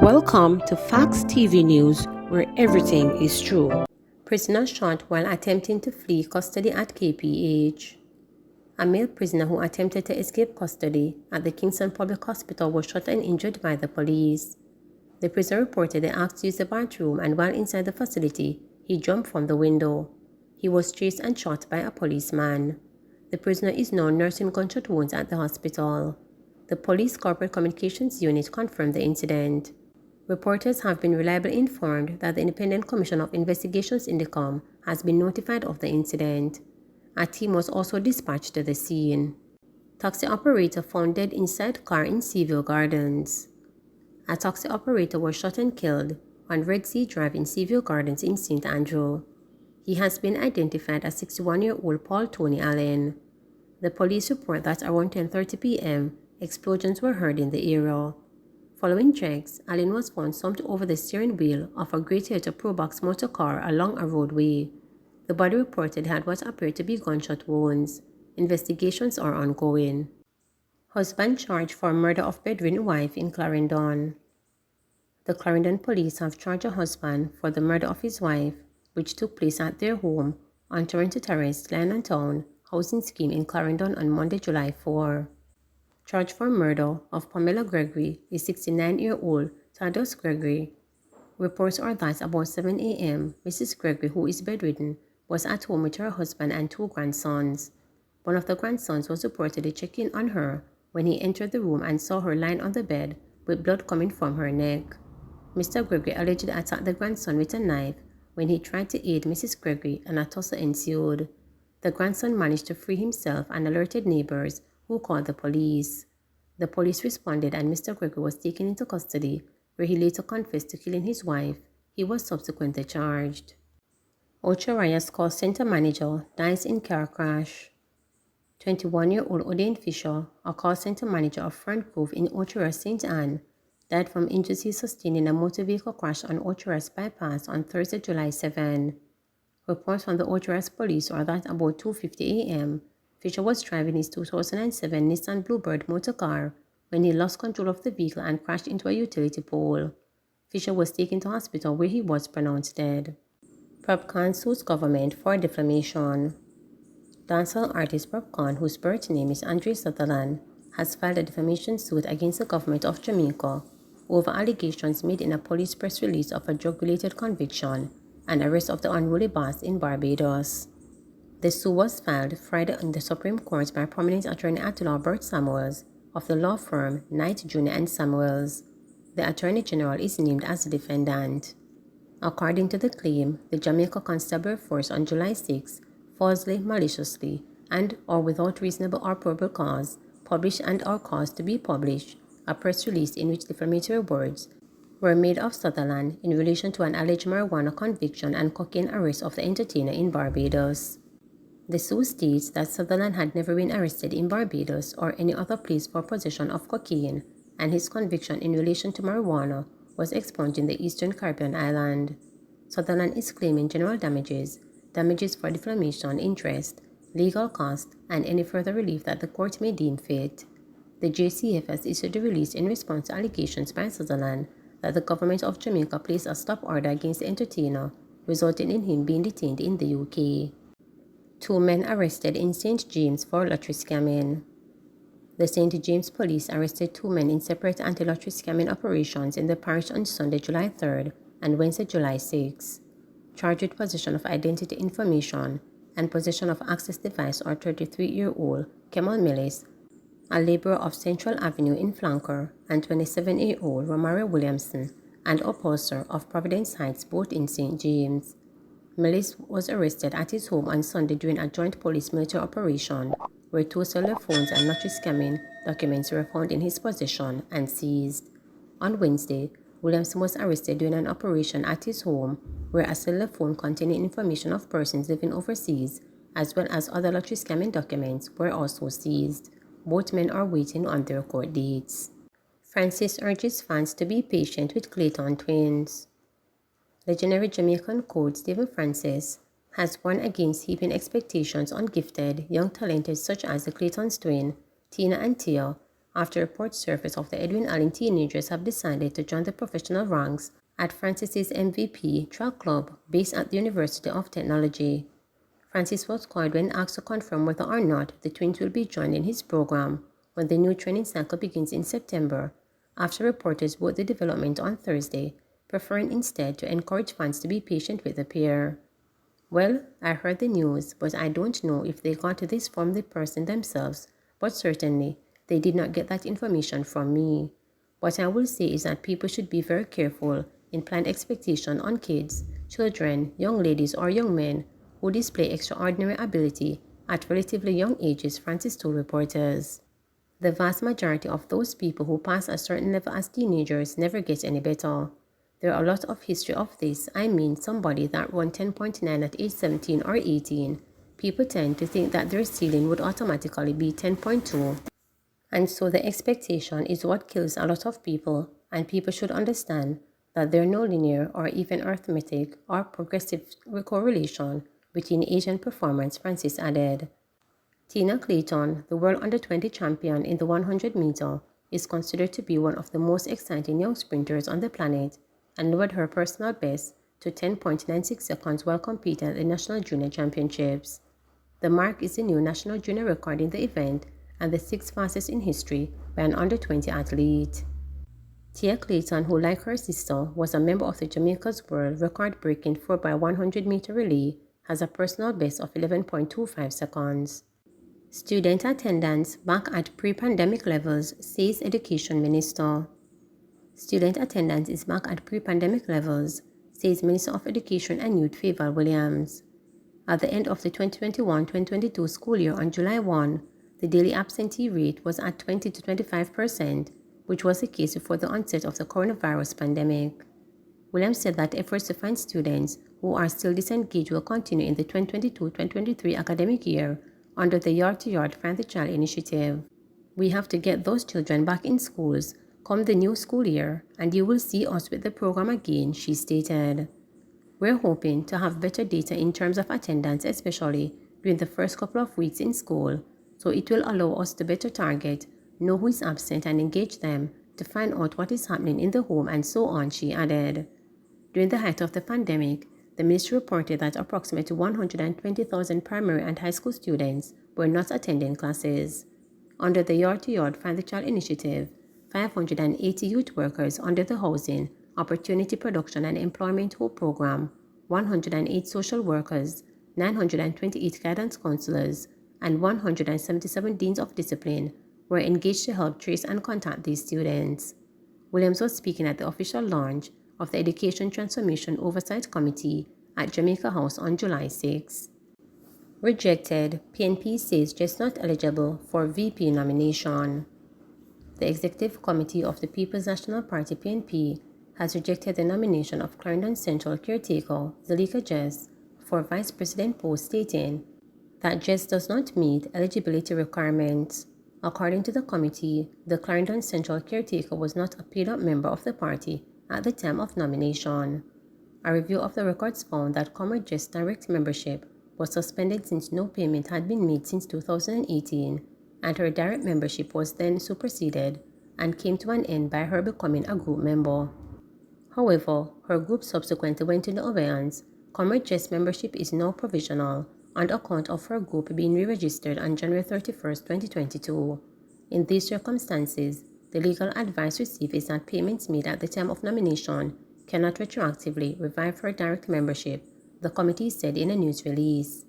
Welcome to Facts TV News, where everything is true. Prisoner shot while attempting to flee custody at KPH. A male prisoner who attempted to escape custody at the Kingston Public Hospital was shot and injured by the police. The prisoner reportedly asked to use the bathroom, and while inside the facility, he jumped from the window. He was chased and shot by a policeman. The prisoner is now nursing gunshot wounds at the hospital. The police corporate communications unit confirmed the incident. Reporters have been reliably informed that the Independent Commission of Investigations INDECOM has been notified of the incident. A team was also dispatched to the scene. Taxi operator found dead inside car in Seaville Gardens. A taxi operator was shot and killed on Red Sea Drive in Seaville Gardens in St. Andrew. He has been identified as 61-year-old Paul Tony Allen. The police report that around 10:30 p.m., explosions were heard in the area. Following checks, Allen was found slumped over the steering wheel of a Grey Toyota Probox motor car along a roadway. The body reported had what appeared to be gunshot wounds. Investigations are ongoing. Husband charged for murder of bedridden wife in Clarendon. The Clarendon police have charged a husband for the murder of his wife, which took place at their home on Toronto Terrace, Town housing scheme in Clarendon on Monday, July 4. Charged for murder of Pamela Gregory is 69-year-old Thaddeus Gregory. Reports are that about 7 a.m., Mrs. Gregory, who is bedridden, was at home with her husband and two grandsons. One of the grandsons was reportedly checking on her when he entered the room and saw her lying on the bed with blood coming from her neck. Mr. Gregory allegedly attacked the grandson with a knife when he tried to aid Mrs. Gregory, and a tussle ensued. The grandson managed to free himself and alerted neighbors, who called the police. The police responded and Mr. Gregory was taken into custody, where he later confessed to killing his wife. He was subsequently charged. Ocharaya's call center manager dies in car crash. 21-year-old Odain Fisher, a call center manager of Front Grove in Ochara, St. Anne, died from injuries he sustained in a motor vehicle crash on Ochara's bypass on Thursday, July 7. Reports from the Ochara's police are that about 2:50 a.m., Fisher was driving his 2007 Nissan Bluebird motor car when he lost control of the vehicle and crashed into a utility pole. Fisher was taken to hospital where he was pronounced dead. Popcorn sues government for defamation. Dancehall artist Popcorn, whose birth name is Andre Sutherland, has filed a defamation suit against the government of Jamaica over allegations made in a police press release of a drug-related conviction and arrest of the unruly boss in Barbados. The suit was filed Friday in the Supreme Court by prominent attorney at law Bert Samuels of the law firm Knight Jr. and Samuels. The Attorney General is named as the defendant. According to the claim, the Jamaica Constabulary Force on July 6 falsely, maliciously, and or without reasonable or probable cause published and or caused to be published a press release in which defamatory words were made of Sutherland in relation to an alleged marijuana conviction and cocaine arrest of the entertainer in Barbados. The suit states that Sutherland had never been arrested in Barbados or any other place for possession of cocaine, and his conviction in relation to marijuana was expunged in the Eastern Caribbean island. Sutherland is claiming general damages for defamation, interest, legal costs, and any further relief that the court may deem fit. The JCF has issued a release in response to allegations by Sutherland that the government of Jamaica placed a stop order against the entertainer, resulting in him being detained in the UK. 2 men arrested in St. James for lottery scamming. The St. James police arrested 2 men in separate anti-lottery scamming operations in the parish on Sunday, July 3rd and Wednesday, July 6. Charged with possession of identity information and possession of access device are 33-year-old Kemal Millis, a laborer of Central Avenue in Flanker, and 27-year-old Romario Williamson, and upholsterer of Providence Heights, both in St. James. Millis was arrested at his home on Sunday during a joint police-military operation where 2 cellular phones and lottery scamming documents were found in his possession and seized. On Wednesday, Williamson was arrested during an operation at his home where a cellular phone containing information of persons living overseas, as well as other lottery scamming documents, were also seized. Both men are waiting on their court dates. Francis urges fans to be patient with Clayton twins. Legendary Jamaican coach Stephen Francis has warned against heaping expectations on gifted, young talented such as the Clayton's twin, Tina and Tia, after reports surfaced of the Edwin Allen teenagers have decided to join the professional ranks at Francis's MVP track club based at the University of Technology. Francis was called when asked to confirm whether or not the twins will be joining his program when the new training cycle begins in September, after reporters wrote the development on Thursday, preferring instead to encourage fans to be patient with the pair. Well, I heard the news, but I don't know if they got this from the person themselves, but certainly they did not get that information from me. What I will say is that people should be very careful in planned expectation on kids, children, young ladies or young men who display extraordinary ability at relatively young ages, Francis told reporters. The vast majority of those people who pass a certain level as teenagers never get any better. There are a lot of history of this. I mean, somebody that won 10.9 at age 17 or 18. People tend to think that their ceiling would automatically be 10.2. And so the expectation is what kills a lot of people, and people should understand that there are no linear or even arithmetic or progressive correlation between age and performance, Francis added. Tina Clayton, the world under-20 champion in the 100-meter, is considered to be one of the most exciting young sprinters on the planet and lowered her personal best to 10.96 seconds while competing at the National Junior Championships. The mark is the new national junior record in the event and the sixth fastest in history by an under-20 athlete. Tia Clayton, who like her sister was a member of the Jamaica's world record-breaking 4x100-meter relay, has a personal best of 11.25 seconds. Student attendance back at pre-pandemic levels, says Education Minister. Student attendance is back at pre-pandemic levels, says Minister of Education and Youth Favour Williams. At the end of the 2021-2022 school year on July 1, the daily absentee rate was at 20 to 25%, which was the case before the onset of the coronavirus pandemic. Williams said that efforts to find students who are still disengaged will continue in the 2022-2023 academic year under the Yard-to-Yard Find the Child initiative. We have to get those children back in schools come the new school year, and you will see us with the program again, she stated. We're hoping to have better data in terms of attendance, especially during the first couple of weeks in school, so it will allow us to better target, know who is absent and engage them to find out what is happening in the home and so on, she added. During the height of the pandemic, the ministry reported that approximately 120,000 primary and high school students were not attending classes. Under the Yard-to-Yard Find the Child initiative, 580 youth workers under the Housing, Opportunity Production and Employment Hope Program, 108 social workers, 928 guidance counselors, and 177 deans of discipline were engaged to help trace and contact these students. Williams was speaking at the official launch of the Education Transformation Oversight Committee at Jamaica House on July 6. Rejected, PNP says just not eligible for VP nomination. The Executive Committee of the People's National Party PNP has rejected the nomination of Clarendon Central caretaker Zalika Jess for Vice President post, stating that Jess does not meet eligibility requirements. According to the committee, the Clarendon Central caretaker was not a paid-up member of the party at the time of nomination. A review of the records found that Comrade Jess' direct membership was suspended since no payment had been made since 2018, and her direct membership was then superseded and came to an end by her becoming a group member. However, her group subsequently went into abeyance. Comrade Jess' membership is now provisional on account of her group being re-registered on January 31, 2022. In these circumstances, the legal advice received is that payments made at the time of nomination cannot retroactively revive her direct membership, the committee said in a news release.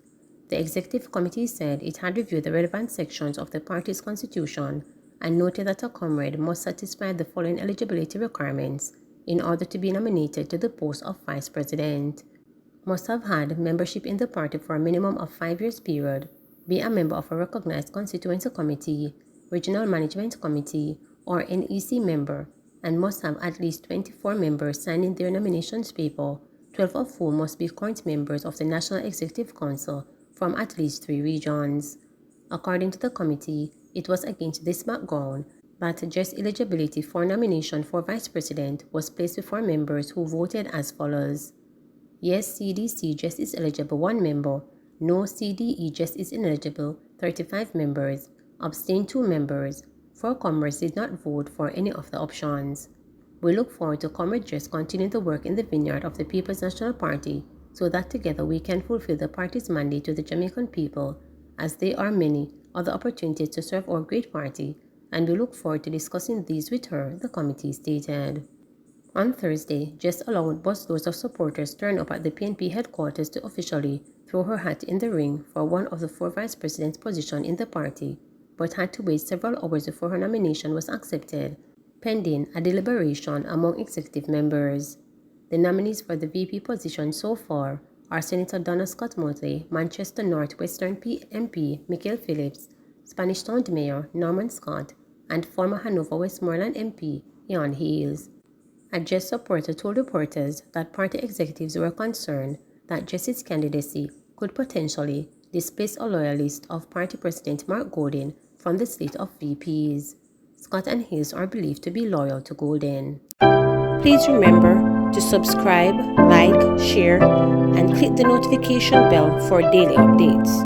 The executive committee said it had reviewed the relevant sections of the party's constitution and noted that a comrade must satisfy the following eligibility requirements in order to be nominated to the post of vice president: must have had membership in the party for a minimum of 5 years period, be a member of a recognized constituency committee, regional management committee, or NEC member, and must have at least 24 members signing their nominations paper, 12 of whom must be current members of the National Executive Council from at least 3 regions. According to the committee, it was against this background that Jess' eligibility for nomination for vice president was placed before members who voted as follows: yes, CDC Jess is eligible 1 member, no, CDE Jess is ineligible 35 members, abstain 2 members, 4 comrades did not vote for any of the options. We look forward to Comrade Jess continuing to work in the vineyard of the People's National Party so that together we can fulfill the party's mandate to the Jamaican people, as there are many other opportunities to serve our great party, and we look forward to discussing these with her, the committee stated. On Thursday, Jess allowed busloads of supporters turn up at the PNP headquarters to officially throw her hat in the ring for one of the 4 vice president's positions in the party, but had to wait several hours before her nomination was accepted, pending a deliberation among executive members. The nominees for the VP position so far are Senator Donna Scott Motley, Manchester North Western MP Michael Phillips, Spanish Town Mayor Norman Scott, and former Hanover Westmoreland MP Ian Hales. A Jess supporter told reporters that party executives were concerned that Jess's candidacy could potentially displace a loyalist of party president Mark Golden from the slate of VPs. Scott and Hales are believed to be loyal to Golden. Please remember to subscribe, like, share, and click the notification bell for daily updates.